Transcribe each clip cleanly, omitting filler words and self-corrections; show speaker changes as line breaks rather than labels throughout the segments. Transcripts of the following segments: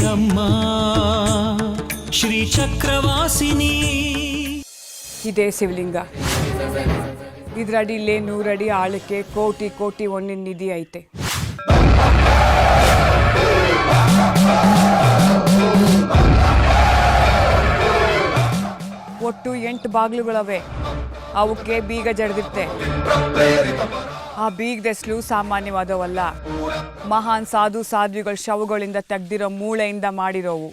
ದುರ್ಗಮ್ಮ ಶ್ರೀ ಚಕ್ರವಾಸಿನಿ.
ಇದೇ ಶಿವಲಿಂಗ. ಇದ್ರಡಿ ಇಲ್ಲೇ 100 ಅಡಿ ಆಳಕ್ಕೆ ಕೋಟಿ ಕೋಟಿ ಒಣ್ಣಿನ ನಿಧಿ ಐತೆ. ಒಟ್ಟು 8 ಬಾಗಿಲುಗಳವೆ. ಅವಕ್ಕೆ ಬೀಗ ಜಡ್ದಿರ್ತೆ. ಆ ಬೀಗದೆಸ್ಲು ಸಾಮಾನ್ಯವಾದವಲ್ಲ. ಮಹಾನ್ ಸಾಧು ಸಾಧ್ವಿಗಳ ಶವಗಳಿಂದ ತೆಗ್ದಿರೋ ಮೂಳೆಯಿಂದ ಮಾಡಿರೋವು.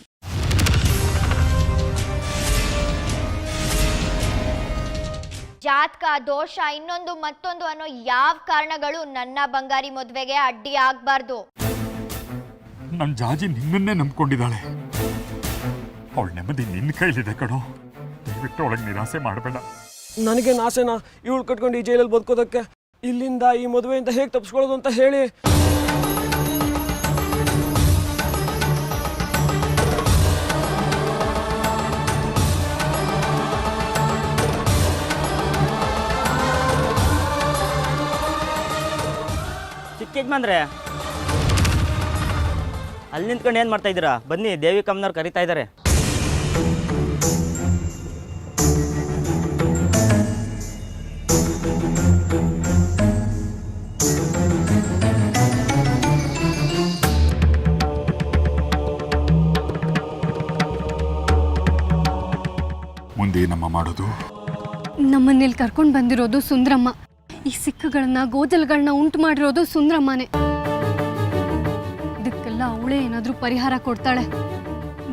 ಜಾತಕ ದೋಷ ಇನ್ನೊಂದು ಮತ್ತೊಂದು ಅನ್ನೋ ಯಾವ ಕಾರಣಗಳು ನನ್ನ ಬಂಗಾರಿ ಮದುವೆಗೆ ಅಡ್ಡಿ ಆಗ್ಬಾರ್ದು.
ನನ್ನ ಜಾಜಿ ನಿನ್ನನ್ನೇ ನಂಬ್ಕೊಂಡಿದ್ದಾಳೆ. ಅವಳ ನೆಮ್ಮದಿ ನಿನ್ನ ಕೈಲಿದೆ ಕಣೋ. ದಯವಿಟ್ಟು ಅವಳಿಗೆ ನಿರಾಸೆ ಮಾಡಬೇಡ.
ನನಗೆ ನಾಸೆನಾ ಇವಳು ಕಟ್ಕೊಂಡು ಈ ಜೈಲಲ್ಲಿ ಬದುಕೋದಕ್ಕೆ? ಇಲ್ಲಿಂದ ಈ ಮದುವೆಯಿಂದ ಹೇಗೆ ತಪ್ಪಿಸ್ಕೊಳ್ಳೋದು ಅಂತ ಹೇಳಿ.
ಚಿಕ್ಕ ಯಜಮಾನ್ರೆ, ಅಲ್ಲಿ ನಿಂತ್ಕೊಂಡು ಏನು ಮಾಡ್ತಾ ಇದ್ದೀರಾ? ಬನ್ನಿ, ದೇವಿ ಕಮ್ಮನವ್ರು ಕರೀತಾ ಇದ್ದಾರೆ.
ಮುಂದೆ ನಮ್ಮ ಮಾಡೋದು?
ನಮ್ಮನ್ನೆಲ್ಲಿ ಕರ್ಕೊಂಡು ಬಂದಿರೋದು ಸುಂದ್ರಮ್ಮ. ಈ ಸಿಕ್ಕುಗಳನ್ನ ಗೋಜಲ್ಗಳನ್ನ ಉಂಟು ಮಾಡಿರೋದು ಸುಂದ್ರಮ್ಮನೇ. ಇದಕ್ಕೆಲ್ಲ ಅವಳೇ ಏನಾದ್ರೂ ಪರಿಹಾರ ಕೊಡ್ತಾಳೆ.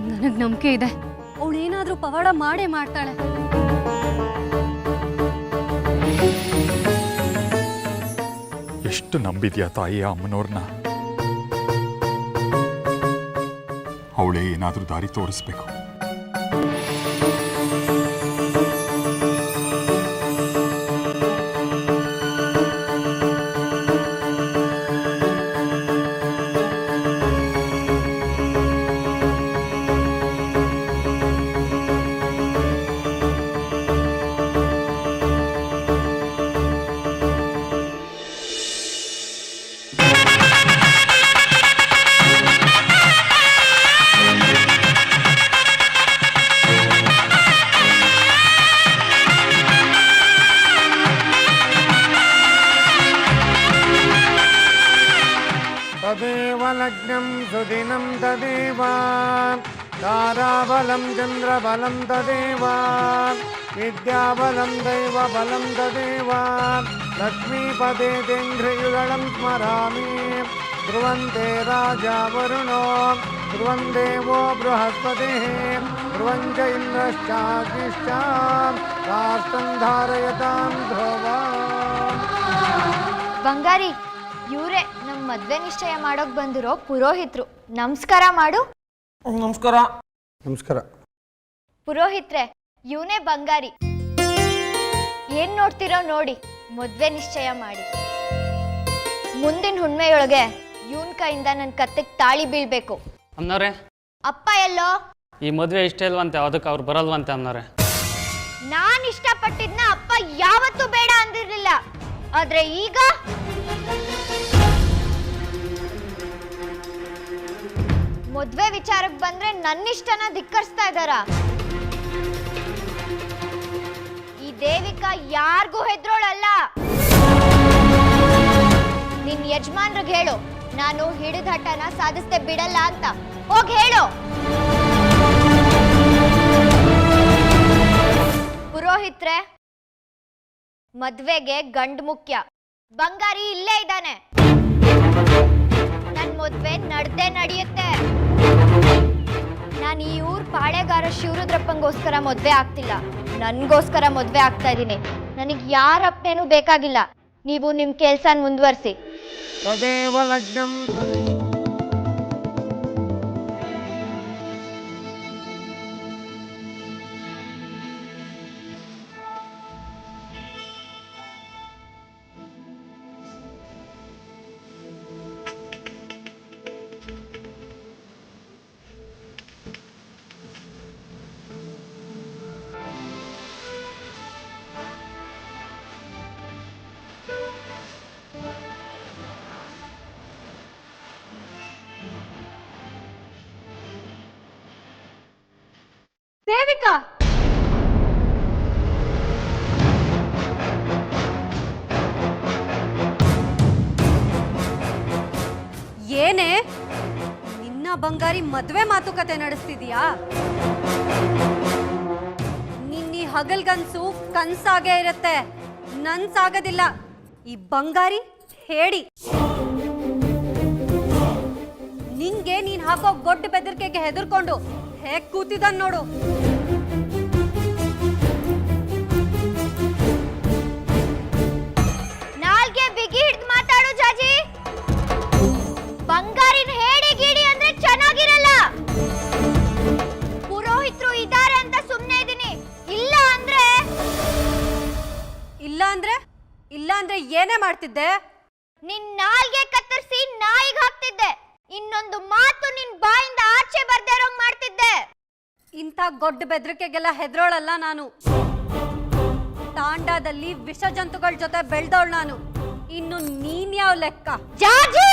ನನಗೆ ನಂಬಿಕೆ ಇದೆ, ಅವಳೇನಾದ್ರೂ ಪವಾಡ ಮಾಡೇ ಮಾಡ್ತಾಳೆ.
ಎಷ್ಟು ನಂಬಿದ್ಯಾ ತಾಯಿಯ ಅಮ್ಮನವ್ರನ್ನ? ಅವಳೇ ಏನಾದ್ರೂ ದಾರಿ ತೋರಿಸ್ಬೇಕು.
तदेव लग्नं सुदिनं तदेव ताराबलं चन्द्रबलं तदेव विद्याबलं दैवबलं तदेव लक्ष्मीपदे तेन्द्रियुगलं स्मरामि ध्रुवन्ते राजा वरुणो ध्रुवं देवो बृहस्पतिः ध्रुवं च इन्द्रश्चाग्निश्च राष्ट्रं धारयतां ध्रुवा.
ಬಂಗಾರಿ, ಇವರೇ ನಮ್ಮ ಮದ್ವೆ ನಿಶ್ಚಯ ಮಾಡೋಕ್ ಬಂದಿರೋ ಪುರೋಹಿತ್ರು. ನಮಸ್ಕಾರ ಮಾಡು.
ನಮಸ್ಕಾರ.
ನಮಸ್ಕಾರ.
ಪುರೋಹಿತ್ರೆ, ಇವನೇ ಬಂಗಾರಿ. ಏನ್ ನೋಡ್ತಿರೋ ನೋಡಿ, ಮದ್ವೆ ನಿಶ್ಚಯ ಮಾಡಿ. ಮುಂದಿನ ಹುಣ್ಮೆಯೊಳಗೆ ಇವನ್ ಕೈಯಿಂದ ನನ್ನ ಕತ್ತಿಗೆ ತಾಳಿ ಬೀಳ್ಬೇಕು.
ಅಮ್ಮನವ್ರೆ,
ಅಪ್ಪ ಎಲ್ಲೋ?
ಈ ಮದ್ವೆ ಇಷ್ಟ ಇಲ್ವಂತೆ, ಅದಕ್ಕೆ ಅವ್ರು ಬರಲ್ವಂತೆ ಅಮ್ಮನವ್ರೆ.
ನಾನ್ ಇಷ್ಟಪಟ್ಟಿದ್ನ ಅಪ್ಪ ಯಾವತ್ತೂ ಬೇಡ ಅಂದಿರ್ಲಿಲ್ಲ. ಆದ್ರೆ ಈಗ ಮದ್ವೆ ವಿಚಾರಕ್ಕೆ ಬಂದ್ರೆ ನನ್ನಿಷ್ಟನ ಧಿಕ್ಕರಿಸ್ತಾ ಇದ್ದಾರ. ಈ ದೇವಿಕಾ ಯಾರಿಗೂ ಹೆದ್ರೋಳಲ್ಲ. ನಿನ್ ಯಜಮಾನ್ರಿಗೆ ಹೇಳು, ನಾನು ಹಿಡಿದ ಹಠನ ಸಾಧಿಸ್ದೆ ಬಿಡಲ್ಲ ಅಂತ. ಹೋಗಿ ಹೇಳು. ಪುರೋಹಿತ್ರೆ, ಮದ್ವೆಗೆ ಗಂಡು ಮುಖ್ಯ. ಬಂಗಾರಿ ಇಲ್ಲೇ ಇದ್ದಾನೆ. ನನ್ ಮದ್ವೆ ನಡ್ದೇ ನಡೆಯುತ್ತೆ. ನಾನು ಈ ಊರ್ ಪಾಳೆಗಾರ ಶಿವರುದ್ರಪ್ಪಂಗೋಸ್ಕರ ಮದ್ವೆ ಆಗ್ತಿಲ್ಲ, ನನ್ಗೋಸ್ಕರ ಮದ್ವೆ ಆಗ್ತಾ ಇದ್ದೀನಿ. ನನಗೆ ಯಾರ ಅಪ್ಪನೇನು ಬೇಕಾಗಿಲ್ಲ. ನೀವು ನಿಮ್ ಕೆಲ್ಸ ಮುಂದುವರಿಸಿ.
ತದೇವ ಲಗ್ನಂ
ದೇವಿಕಾ ಏನೇ ನಿನ್ನ ಬಂಗಾರಿ ಮದ್ವೆ ಮಾತುಕತೆ ನಡೆಸ್ತಿದೀಯಾ? ನಿನ್ನ ಹಗಲ್ಗನ್ಸು ಕನ್ಸಾಗೇ ಇರತ್ತೆ, ನನ್ಸಾಗೋದಿಲ್ಲ. ಈ ಬಂಗಾರಿ ಹೇಳಿ ನಿಂಗೆ ನೀನ್ ಹಾಕೋ ಗೊಡ್ಡ ಬೆದರಿಕೆಗೆ ಹೆದರ್ಕೊಂಡು ಹೇಗ್ ಕೂತಿದ್ದಾನ್ ನೋಡು.
ನಾಲ್ಗೆ ಬಿಗಿ ಹಿಡ್ದು ಮಾತಾಡು ಜಾಜಿ. ಬಂಗಾರಿನ ಹೇಳಿ ಗೀಡಿ ಅಂದ್ರೆ ಚೆನ್ನಾಗಿರಲ್ಲ. ಪುರೋಹಿತರು ಇದ್ದಾರೆ ಅಂತ ಸುಮ್ಮನೆ ಇದೀನಿ. ಇಲ್ಲ ಅಂದ್ರೆ
ಏನೇ ಮಾಡ್ತಿದ್ದೆ?
ನಿನ್ ನಾಲ್ಗೆ ಕತ್ತರಿಸಿ ನಾಯಿಗೆ ಹಾಕ್ತಿದ್ದೆ. ಇನ್ನೊಂದು ಮಾತು ನಿನ್ ಬಾಯಿಂದ ಆಚೆ ಬರ್ದೇ ಇರೋಂಗ್ ಮಾಡ್ತಿದ್ದೆ.
ಇಂಥ ಗೊಡ್ಡ ಬೆದರಿಕೆಗೆಲ್ಲ ಹೆದರೋಳಲ್ಲ ನಾನು. ತಾಂಡಾದಲ್ಲಿ ವಿಷ ಜಂತುಗಳ ಜೊತೆ ಬೆಳೆದವಳು ನಾನು. ಇನ್ನು ನೀನ್ ಯಾವ ಲೆಕ್ಕ?
ಜಾಜಿ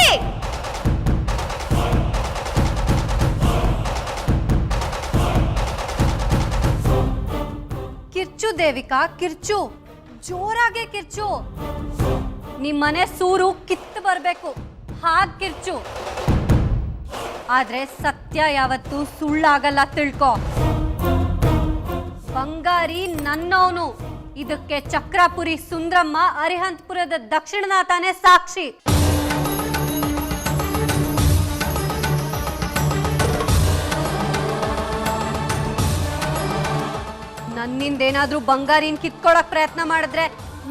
ಕಿರ್ಚು ದೇವಿಕಾ, ಕಿರ್ಚು, ಜೋರಾಗೆ ಕಿರ್ಚು. ನಿಮ್ಮನೆ ಸೂರು ಕಿತ್ತು ಬರಬೇಕು, ಹಾಗೆ ಕಿರ್ಚು. ಆದ್ರೆ ಸತ್ಯ ಯಾವತ್ತೂ ಸುಳ್ಳಾಗಲ್ಲ, ತಿಳ್ಕೊ. ಬಂಗಾರಿ ನನ್ನವನು. ಇದಕ್ಕೆ ಚಕ್ರಾಪುರಿ ಸುಂದ್ರಮ್ಮ, ಅರಿಹಂತಪುರದ ದಕ್ಷಿಣನಾಥನೇ ಸಾಕ್ಷಿ. ನನ್ನಿಂದೇನಾದ್ರೂ ಬಂಗಾರಿನ ಕಿತ್ಕೊಳಕ್ ಪ್ರಯತ್ನ ಮಾಡಿದ್ರೆ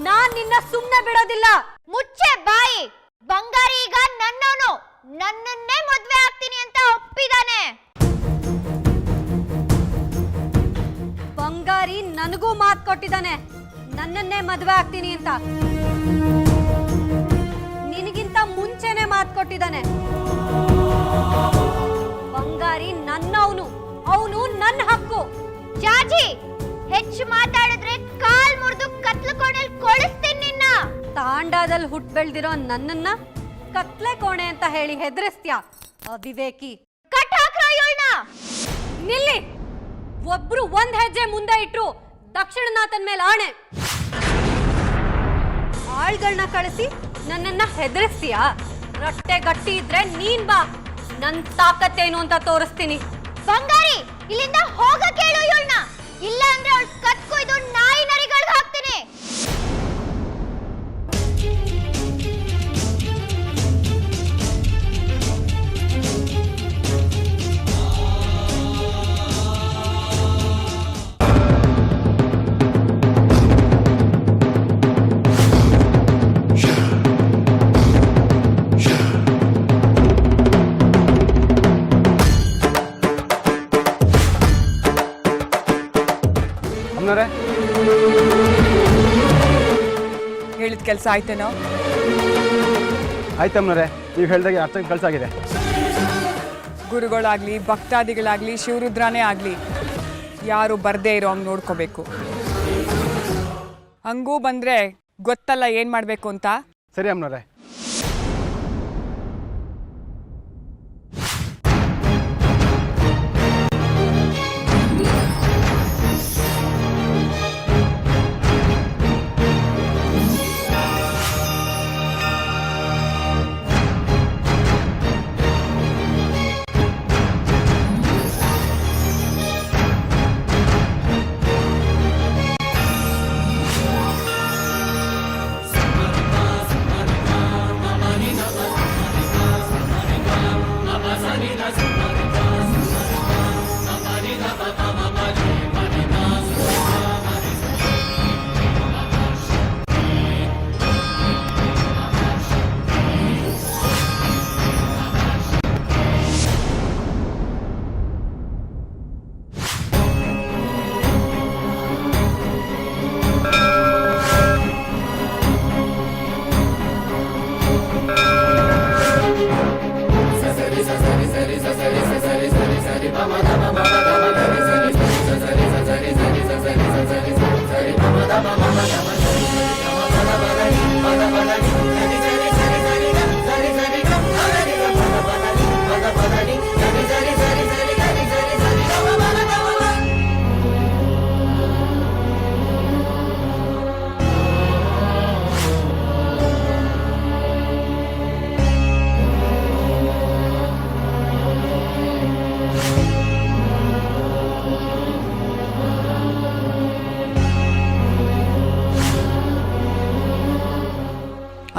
ನಾನ್ ನಿನ್ನ ಸುಮ್ನೆ ಬಿಡೋದಿಲ್ಲ.
ಮುಚ್ಚೆ ಬಾಯಿ. ಬಂಗಾರಿ ಈಗ ನನ್ನವನು. ನನ್ನನ್ನೇ ಮದ್ವೆ ಆಗ್ತೀನಿ ಅಂತ ಒಪ್ಪಿದಾನೆ.
ಬಂಗಾರಿ ನನಗೂ ಮಾತು ಕೊಟ್ಟಿದ್ದಾನೆ, ನನ್ನನ್ನೇ ಮದ್ವೆ ಆಗ್ತೀನಿ ಅಂತ. ನಿನಗಿಂತ ಮುಂಚೆನೆ ಮಾತು ಕೊಟ್ಟಿದ್ದಾನೆ. ಬಂಗಾರಿ ನನ್ನವನು, ಅವನು ನನ್ನ ಹಕ್ಕು.
ಜಾಜಿ ಹೆಚ್ಚು ಮಾತಾಡಿದ್ರೆ ಕಾಲ್ ಮುರಿದು ಕತ್ಲು ಕೋಣೆಲ್ ಕೊಳಿಸ್ತೀನಿ ನಿನ್ನ.
ತಾಂಡಾದಲ್ಲಿ ಹುಟ್ಟು ಬೆಳ್ದಿರೋ ನನ್ನನ್ನ ಕತ್ಲೆ ಕೋಣೆ ಅಂತ ಹೇಳಿ ಹೆದರಿಸ್ತ್ಯಾ ಅವಿವೇಕಿ.
ಕಟ್ ಹಾಕ್ರ ಇವಳನ್ನ.
ನಿಲ್ಲಿ. ಒಬ್ರು ಒಂದ್ ಹೆಜ್ಜೆ ಮುಂದೆ ಇಟ್ರು ದಕ್ಷಿಣನಾಥನ್ ಮೇಲೆ ಆಣೆ. ಆಳ್ಗಳನ್ನ ಕಳಿಸಿ ನನ್ನನ್ನ ಹೆದರಿಸ್ತೀಯಾ? ರಟ್ಟೆ ಗಟ್ಟಿ ಇದ್ರೆ ನೀನ್ ಬಾ, ನನ್ ತಾಕತ್ತೇನು ಅಂತ ತೋರಿಸ್ತೀನಿ.
ಬಂಗಾರಿ ಇಲ್ಲಿಂದ ಹೋಗ ಕೇಳು ಇವಳನ್ನ. ಇಲ್ಲ ಅಂದ್ರೆ ಅವಳು ಕತ್ಕೊಯ್ದು ನಾಯಿ ನರಿಗಳಿಗೆ ಹಾಕ್ತೀನಿ.
ಹೇಳಿದ ಕೆಲಸ ಆಯ್ತೇನೋ?
ಆಯ್ತಮ್ಮನವ್ರೆ, ನೀವು ಹೇಳ್ದಾಗೆ ಅರ್ಥ ಕೆಲಸ ಆಗಿದೆ.
ಗುರುಗಳಾಗ್ಲಿ, ಭಕ್ತಾದಿಗಳಾಗ್ಲಿ, ಶಿವರುದ್ರನೇ ಆಗ್ಲಿ, ಯಾರು ಬರ್ದೇ ಇರೋ ಹಂಗೆ ನೋಡ್ಕೋಬೇಕು. ಹಂಗೂ ಬಂದ್ರೆ ಗೊತ್ತಲ್ಲ ಏನ್ ಮಾಡ್ಬೇಕು ಅಂತ.
ಸರಿ ಅಮ್ಮನವ್ರೆ.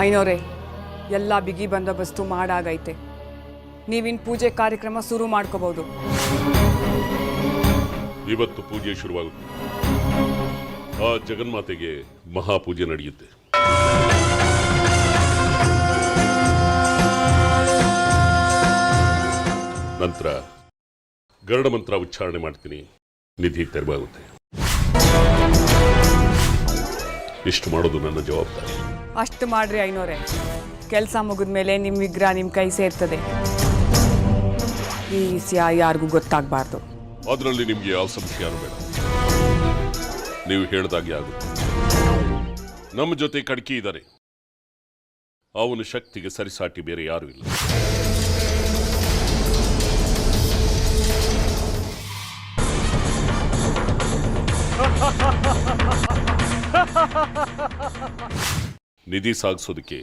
ಐನೋರೆ ಎಲ್ಲ ಬಿಗಿ ಬಂದೋಬಸ್ತು ಮಾಡಾಗೈತೆ. ನೀವಿನ್ ಪೂಜೆ ಕಾರ್ಯಕ್ರಮ ಶುರು ಮಾಡ್ಕೋಬಹುದು.
ಇವತ್ತು ಪೂಜೆ ಶುರುವಾಗುತ್ತೆ. ಆ ಜಗನ್ಮಾತೆಗೆ ಮಹಾಪೂಜೆ ನಡೆಯುತ್ತೆ. ನಂತರ ಗರುಡ ಮಂತ್ರ ಉಚ್ಚಾರಣೆ ಮಾಡ್ತೀನಿ. ನಿಧಿ ತೆರವಾಗುತ್ತೆ. ಇಷ್ಟು ಮಾಡೋದು ನನ್ನ ಜವಾಬ್ದಾರಿ.
ಅಷ್ಟು ಮಾಡ್ರಿ ಐನೋರೆ. ಕೆಲಸ ಮುಗಿದ್ಮೇಲೆ ನಿಮ್ಮ ವಿಗ್ರಹ ನಿಮ್ಮ ಕೈ ಸೇರ್ತದೆ. ಈ ವಿಷಯ ಯಾರಿಗೂ ಗೊತ್ತಾಗಬಾರ್ದು.
ಅದರಲ್ಲಿ ನಿಮ್ಗೆ ಯಾವ ಸಂಶಯನೂ ಬೇಡ. ನೀವು ಹೇಳ್ದಾಗೆ ಆಗುತ್ತೆ. ನಮ್ಮ ಜೊತೆ ಕಡ್ಕಿ ಇದ್ದಾರೆ. ಅವನ ಶಕ್ತಿಗೆ ಸರಿಸಾಟಿ ಬೇರೆ ಯಾರೂ ಇಲ್ಲ. ನಿಧಿ ಸಾಗಿಸೋದಕ್ಕೆ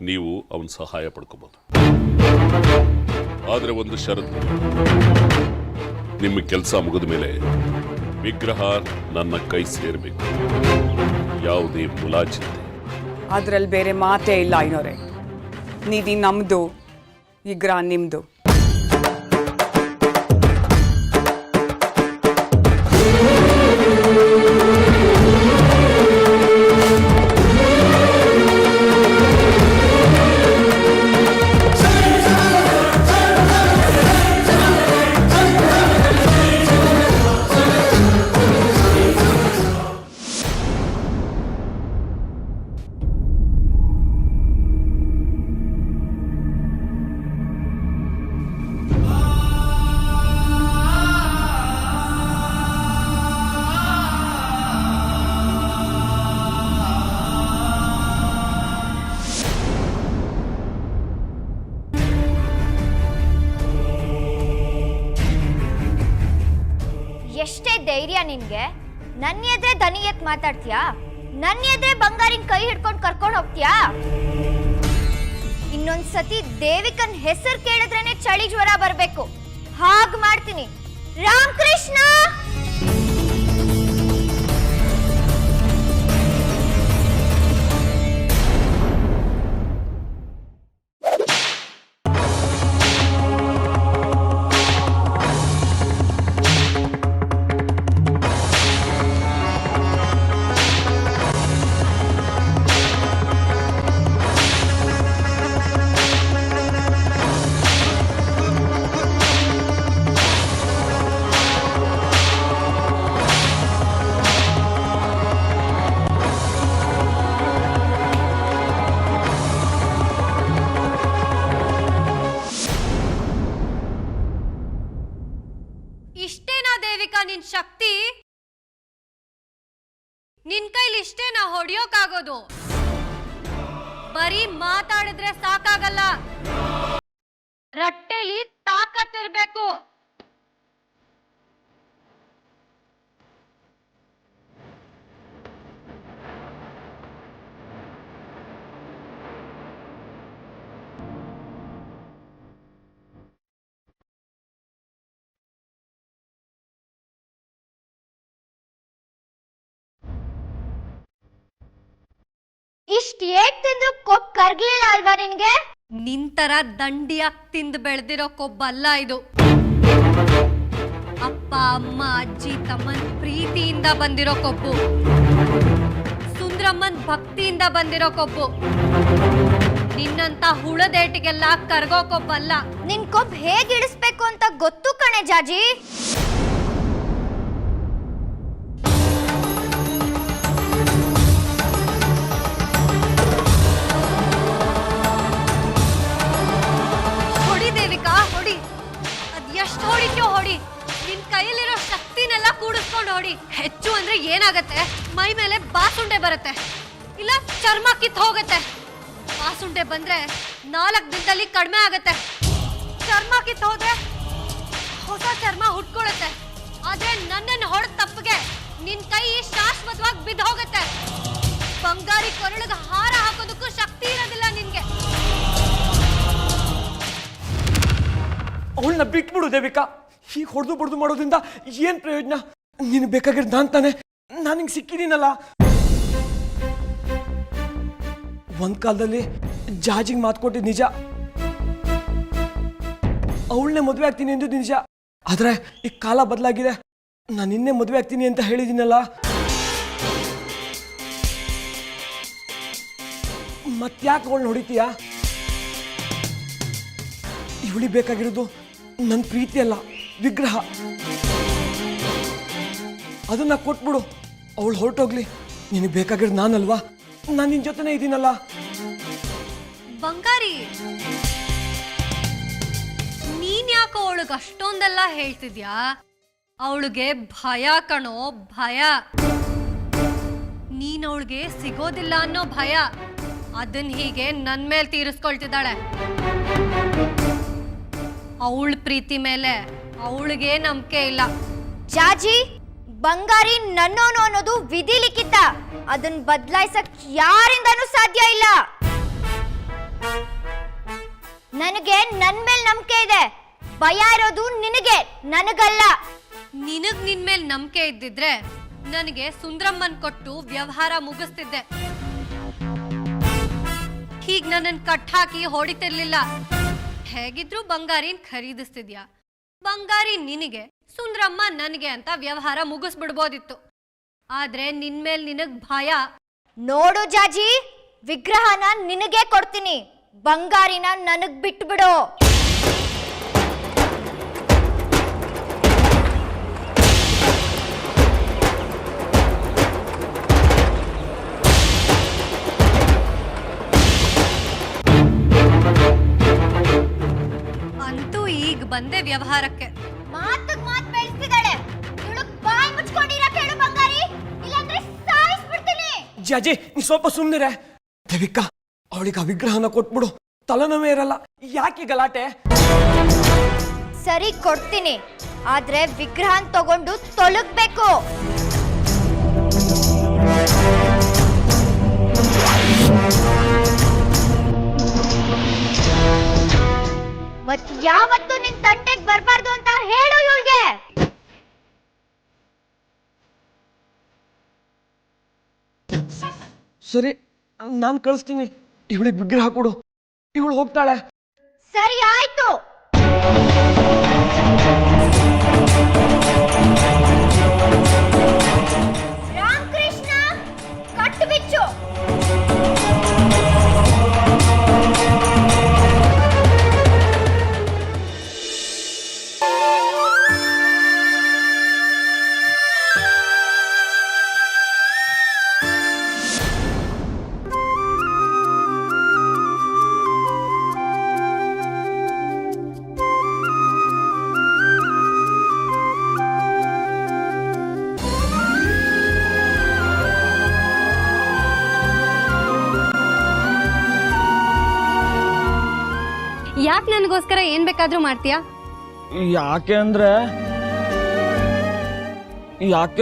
ನೀವು ಅವನ ಸಹಾಯ ಪಡ್ಕೋಬಹುದು. ಆದರೆ ಒಂದು ಷರತ್ತು, ನಿಮ್ಮ ಕೆಲಸ ಮುಗಿದ ಮೇಲೆ ವಿಗ್ರಹ ನನ್ನ ಕೈ ಸೇರಬೇಕು. ಯಾವುದೇ ಮುಲಾಜಿಲ್ಲದೆ.
ಅದ್ರಲ್ಲಿ ಬೇರೆ ಮಾತೇ ಇಲ್ಲ ಐನೋರೆ. ನಿಧಿ ನಮ್ದು, ವಿಗ್ರಹ ನಿಮ್ದು.
ಎಷ್ಟೇ ಧೈರ್ಯ ನಿನ್ಗೆ? ನನ್ನ ಎದ್ರೆ ದನಿ ಎತ್ ಮಾತಾಡ್ತೀಯಾ? ನನ್ನ ಎದ್ರೆ ಬಂಗಾರಿನ ಕೈ ಹಿಡ್ಕೊಂಡು ಕರ್ಕೊಂಡು ಹೋಗ್ತೀಯಾ? ಇನ್ನೊಂದ್ಸತಿ ದೇವಿಕನ್ ಹೆಸರು ಕೇಳಿದ್ರೇನೆ ಚಳಿ ಜ್ವರ ಬರ್ಬೇಕು. ಹಾಗ್ ಮಾಡ್ತೀನಿ. ರಾಮಕೃಷ್ಣ!
ಇಷ್ಟೇನಾ ದೇವಿಕಾ ನಿನ್ ಶಕ್ತಿ? ನಿನ್ ಕೈಲಿ ಇಷ್ಟೇನಾ ಹೊಡಿಯೋಕಾಗೋದು? ಬರೀ ಮಾತಾಡಿದ್ರೆ ಸಾಕಾಗಲ್ಲ, ರಟ್ಟೆಲಿ ತಾಕತ್ತಿರ್ಬೇಕು.
ಇಷ್ಟ ಏಟ್ ತಿಂದ್ರು ಕೊಬ್ಬು ಕರ್ಗ್ಲಿಲ್ಲ ಅಲ್ವಾ ನಿನ್ಗೆ?
ನಿಂತರ ದಂಡಿಯಾಗಿ ತಿಂದು ಬೆಳೆದಿರೋ ಕೊಬ್ಬಲ್ಲ ಇದು. ಅಪ್ಪ ಅಮ್ಮ ಅಜ್ಜಿ ತಮ್ಮನ್ ಪ್ರೀತಿಯಿಂದ ಬಂದಿರೋ ಕೊಬ್ಬು, ಸುಂದ್ರಮ್ಮನ್ ಭಕ್ತಿಯಿಂದ ಬಂದಿರೋ ಕೊಬ್ಬು. ನಿನ್ನಂತ ಹುಳದೇಟಿಗೆಲ್ಲ ಕರ್ಗೋ ಕೊಬ್ಬಲ್ಲ.
ನಿನ್ ಕೊಬ್ಬು ಹೇಗೆ ಇಳಿಸ್ಬೇಕು ಅಂತ ಗೊತ್ತು ಕಣೆ ಜಾಜಿ.
ಹೊಡಿ, ಅದ್ ಎಷ್ಟು ಹೊಡಿದ್ಯೋ ಹೊಡಿ. ನಿನ್ ಕೈಯಲ್ಲಿರೋ ಶಕ್ತಿನೆಲ್ಲ ಕೂಡಿಸ್ಕೊಂಡು ಹೊಡಿ. ಹೆಚ್ಚು ಅಂದ್ರೆ ಏನಾಗತ್ತೆ? ಮೈ ಮೇಲೆ ಬಾಸುಂಡೆ ಬರುತ್ತೆ, ಇಲ್ಲ ಚರ್ಮ ಕಿತ್ ಹೋಗತ್ತೆ. ಬಾಸುಂಡೆ ಬಂದ್ರೆ 4 ದಿನದಲ್ಲಿ ಕಡಿಮೆ ಆಗತ್ತೆ. ಚರ್ಮ ಕಿತ್ ಹೋದ್ರೆ ಹೊಸ ಚರ್ಮ ಹುಟ್ಕೊಳತ್ತೆ. ಆದ್ರೆ ನನ್ನನ್ನು ಹೊಡೆದ ತಪ್ಪಿಗೆ ನಿನ್ ಕೈ ಶಾಶ್ವತವಾಗಿ ಬಿದ್ದು ಹೋಗತ್ತೆ. ಬಂಗಾರಿ ಕೊರಳಿಗೆ ಹಾರ ಹಾಕೋದಕ್ಕೂ ಶಕ್ತಿ ಇರೋದಿಲ್ಲ ನಿನ್ಗೆ.
ಅವಳನ್ನ ಬಿಟ್ಬಿಡು ದೇವಿಕಾ. ಹೀಗೆ ಹೊಡೆದು ಬಡ್ದು ಮಾಡೋದ್ರಿಂದ ಏನ್ ಪ್ರಯೋಜನ? ನೀನು ಬೇಕಾಗಿರೋದು ನಾನು ತಾನೆ. ನಾನು ಹಿಂಗೆ ಸಿಕ್ಕಿದ್ದೀನಲ್ಲ. ಒಂದ್ ಕಾಲದಲ್ಲಿ ಜಾಜಿಗೆ ಮಾತು ಕೊಟ್ಟಿದ್ದು ನಿಜ, ಅವಳನ್ನೇ ಮದುವೆ ಆಗ್ತೀನಿ ಎಂದು ನಿಜ. ಆದ್ರೆ ಈ ಕಾಲ ಬದಲಾಗಿದೆ, ನಾನು ನಿನ್ನೆ ಮದುವೆ ಆಗ್ತೀನಿ ಅಂತ ಹೇಳಿದ್ದೀನಲ್ಲ. ಮತ್ತ್ಯಾಕೆ ಅವಳನ್ನ ಹೊಡಿತೀಯ? ಇವಳಿ ಬೇಕಾಗಿರೋದು ನನ್ನ ಪ್ರೀತಿ ಅಲ್ಲ, ವಿಗ್ರಹ. ಅದನ್ನ ಕೊಟ್ಬಿಡು, ಅವಳು ಹೊರಟೋಗ್ಲಿ. ನಿನಗೆ ಬೇಕಾಗಿರೋದು ನಾನಲ್ವಾ? ನಾನು ನಿನ್ನ ಜೊತೆನೇ ಇದ್ದೀನಲ್ಲ.
ಬಂಗಾರಿ, ನೀನ್ ಯಾಕೋ ಅವಳಿಗೆ ಅಷ್ಟೊಂದೆಲ್ಲ ಹೇಳ್ತಿದ್ಯಾ? ಅವಳಿಗೆ ಭಯ ಕಣೋ, ಭಯ. ನೀನ್ ಅವಳಿಗೆ ಸಿಗೋದಿಲ್ಲ ಅನ್ನೋ ಭಯ. ಅದನ್ನ ಹೀಗೆ ನನ್ ಮೇಲೆ ತೀರಿಸ್ಕೊಳ್ತಿದ್ದಾಳೆ. ಅವಳ ಪ್ರೀತಿ ಮೇಲೆ ಅವಳಿಗೆ ನಂಬಿಕೆ ಇಲ್ಲ.
ಜಾಜಿ, ಬಂಗಾರಿ ನನ್ನೋನು ಅನ್ನೋದು ವಿಧಿ ಲಿಖಿತ. ಅದನ್ನ ಬದಲಾಯಿಸಕ್ ಯಾರಿಂದನೂ ಸಾಧ್ಯ ಇಲ್ಲ. ನನಗೆ ನನ್ ಮೇಲೆ ನಂಬಿಕೆ ಇದೆ. ಭಯ ಇರೋದು ನಿನಗೆ, ನನಗಲ್ಲ.
ನಿನಗ್ ನಿನ್ ಮೇಲೆ ನಂಬಿಕೆ ಇದ್ದಿದ್ರೆ ನನಗೆ ಸುಂದ್ರಮ್ಮನ್ ಕೊಟ್ಟು ವ್ಯವಹಾರ ಮುಗಿಸ್ತಿದ್ದೆ. ಹೀಗ್ ನನ್ನನ್ ಕಟ್ ಹಾಕಿ ಹೊಡಿತಿರ್ಲಿಲ್ಲ. ಹೇಗಿದ್ರು ಬಂಗಾರಿನ್ ಖರೀದಿಸ್ತಿದ್ಯಾ. ಬಂಗಾರಿ ನಿನಗೆ, ಸುಂದ್ರಮ್ಮ ನನಗೆ ಅಂತ ವ್ಯವಹಾರ ಮುಗಿಸ್ಬಿಡ್ಬೋದಿತ್ತು. ಆದ್ರೆ ನಿನ್ ಮೇಲೆ ನಿನಗ್ ಭಯ.
ನೋಡು ಜಾಜಿ, ವಿಗ್ರಹನ ನಿನಗೆ ಕೊಡ್ತೀನಿ, ಬಂಗಾರಿನ ನನಗ್ ಬಿಟ್ಬಿಡು.
ಅಂತೂ ಈಗ ಬಂದೆ ವ್ಯವಹಾರಕ್ಕೆ.
ಮಾತಕ್ ಮಾತ್ ಬೆಳೆಸ್ತಿದ್ದಾಳೆ. ಇವಳು ಬಾಯಿ ಮುಚ್ಕೊಂಡಿರಕ್ಕೆ ಹೇಳು ಬಂಗಾರಿ, ಇಲ್ಲಾಂದ್ರೆ ಸಾಯಿಸ್ಬಿಡ್ತೀನಿ.
ಜಾಜಿ, ನೀ ಸ್ವಲ್ಪ ಸುಮ್ಮನಿರೆ. ದೇವಿಕಾ, ಅವಳಿಗೆ ಆ ವಿಗ್ರಹನ ಕೊಟ್ಬಿಡು, ತಲೆನೋವೇ ಇರಲ್ಲ. ಯಾಕೆ ಗಲಾಟೆ?
ಸರಿ, ಕೊಡ್ತೀನಿ. ಆದ್ರೆ ವಿಗ್ರಹನ್ ತಗೊಂಡು ತೊಲಗ್ಬೇಕು. ಮತ್ ಯಾವತ್ತು ನಿನ್ ತಂಟೆಗ್ ಬರ್ಬಾರ್ದು ಅಂತ ಹೇಳು ಇವಳಿಗೆ.
ಸರಿ, ನಾನು ಕಳಿಸ್ತೀನಿ. ಇವಳಿಗೆ ವಿಗ್ರಹ ಕೊಡು, ಇವಳು ಹೋಗ್ತಾಳೆ.
ಸರಿ, ಆಯ್ತು. ರಾಮಕೃಷ್ಣ, ಕಟ್ಟು ಬಿಚ್ಚು.
ಯಾಕೆ ನನಗೋಸ್ಕರ ಏನ್ ಬೇಕಾದ್ರೂ ಮಾಡ್ತೀಯಾ?
ಯಾಕೆ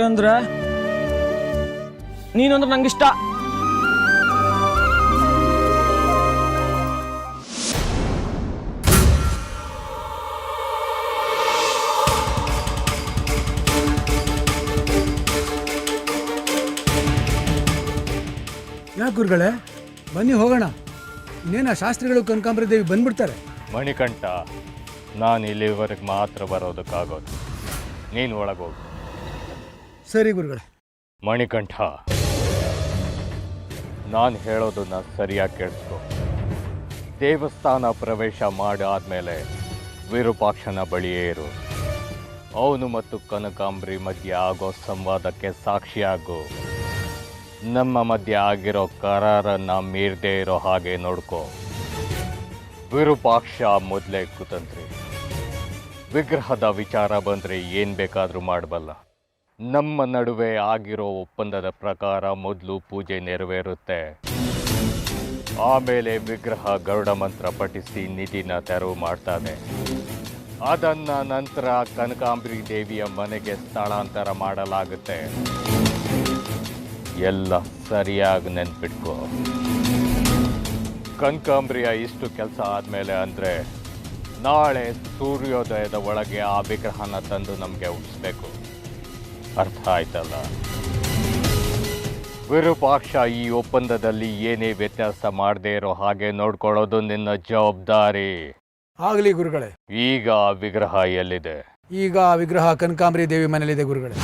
ಅಂದ್ರೆ ನೀನಂದ್ರೆ ನಂಗಿಷ್ಟ.
ಯಾಕೆ ಗುರುಗಳೇ, ಬನ್ನಿ ಹೋಗೋಣ. ಇನ್ನೇನ ಶಾಸ್ತ್ರಿಗಳು ಕನಕಾಂಬರಿ ದೇವಿ ಬಂದ್ಬಿಡ್ತಾರೆ.
ಮಣಿಕಂಠ, ನಾನು ಇಲ್ಲಿವರೆಗೆ ಮಾತ್ರ ಬರೋದಕ್ಕಾಗೋದು. ನೀನು ಒಳಗೋಗು.
ಸರಿ ಗುರುಗಳೇ.
ಮಣಿಕಂಠ, ನಾನು ಹೇಳೋದನ್ನ ಸರಿಯಾಗಿ ಕೇಳಿಸ್ಕೊ. ದೇವಸ್ಥಾನ ಪ್ರವೇಶ ಮಾಡಾದ್ಮೇಲೆ ವಿರೂಪಾಕ್ಷನ ಬಳಿಯೇ ಇರು. ಅವನು ಮತ್ತು ಕನಕಾಂಬರಿ ಮಧ್ಯೆ ಆಗೋ ಸಂವಾದಕ್ಕೆ ಸಾಕ್ಷಿಯಾಗು. ನಮ್ಮ ಮಧ್ಯೆ ಆಗಿರೋ ಕರಾರನ್ನ ಮೀರದೇ ಇರೋ ಹಾಗೆ ನೋಡ್ಕೋ. ವಿರೂಪಾಕ್ಷ ಮೊದಲೇ ಕುತಂತ್ರಿ. ವಿಗ್ರಹದ ವಿಚಾರ ಬಂದರೆ ಏನು ಬೇಕಾದರೂ ಮಾಡಬಲ್ಲ. ನಮ್ಮ ನಡುವೆ ಆಗಿರೋ ಒಪ್ಪಂದದ ಪ್ರಕಾರ ಮೊದಲು ಪೂಜೆ ನೆರವೇರುತ್ತೆ. ಆಮೇಲೆ ವಿಗ್ರಹ ಗರುಡ ಮಂತ್ರ ಪಠಿಸಿ ನಿಧಿನ ತೆರವು ಮಾಡ್ತಾನೆ. ಅದನ್ನ ನಂತರ ಕನಕಾಂಬರಿ ದೇವಿಯ ಮನೆಗೆ ಸ್ಥಳಾಂತರ ಮಾಡಲಾಗುತ್ತೆ. ಎಲ್ಲ ಸರಿಯಾಗಿ ನೆನ್ಪಿಟ್ಕೋ. ಕನಕಾಂಬರಿಯ ಇಷ್ಟು ಕೆಲಸ ಆದಮೇಲೆ ಅಂದರೆ ನಾಳೆ ಸೂರ್ಯೋದಯದ ಒಳಗೆ ಆ ವಿಗ್ರಹನ ತಂದು ನಮಗೆ ಉಳಿಸ್ಬೇಕು. ಅರ್ಥ ಆಯ್ತಲ್ಲ? ವಿರೂಪಾಕ್ಷ ಈ ಒಪ್ಪಂದದಲ್ಲಿ ಏನೇ ವ್ಯತ್ಯಾಸ ಮಾಡದೇ ಇರೋ ಹಾಗೆ ನೋಡ್ಕೊಳ್ಳೋದು ನಿನ್ನ ಜವಾಬ್ದಾರಿ.
ಆಗಲಿ ಗುರುಗಳೇ.
ಈಗ ಆ ವಿಗ್ರಹ ಎಲ್ಲಿದೆ?
ಈಗ ಆ ವಿಗ್ರಹ ಕನಕಾಂಬರಿ ದೇವಿ ಮನೇಲಿದೆ ಗುರುಗಳೇ.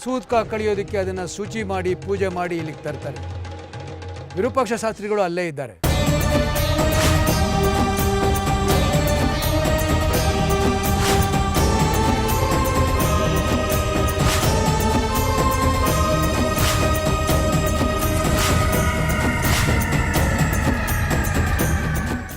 ಸೂತ್ಕ ಕಳಿಯೋದಕ್ಕೆ ಅದನ್ನು ಶುಚಿ ಮಾಡಿ ಪೂಜೆ ಮಾಡಿ ಇಲ್ಲಿಗೆ ತರ್ತಾರೆ. ವಿರೂಪಾಕ್ಷ ಶಾಸ್ತ್ರಿಗಳು ಅಲ್ಲೇ ಇದ್ದಾರೆ.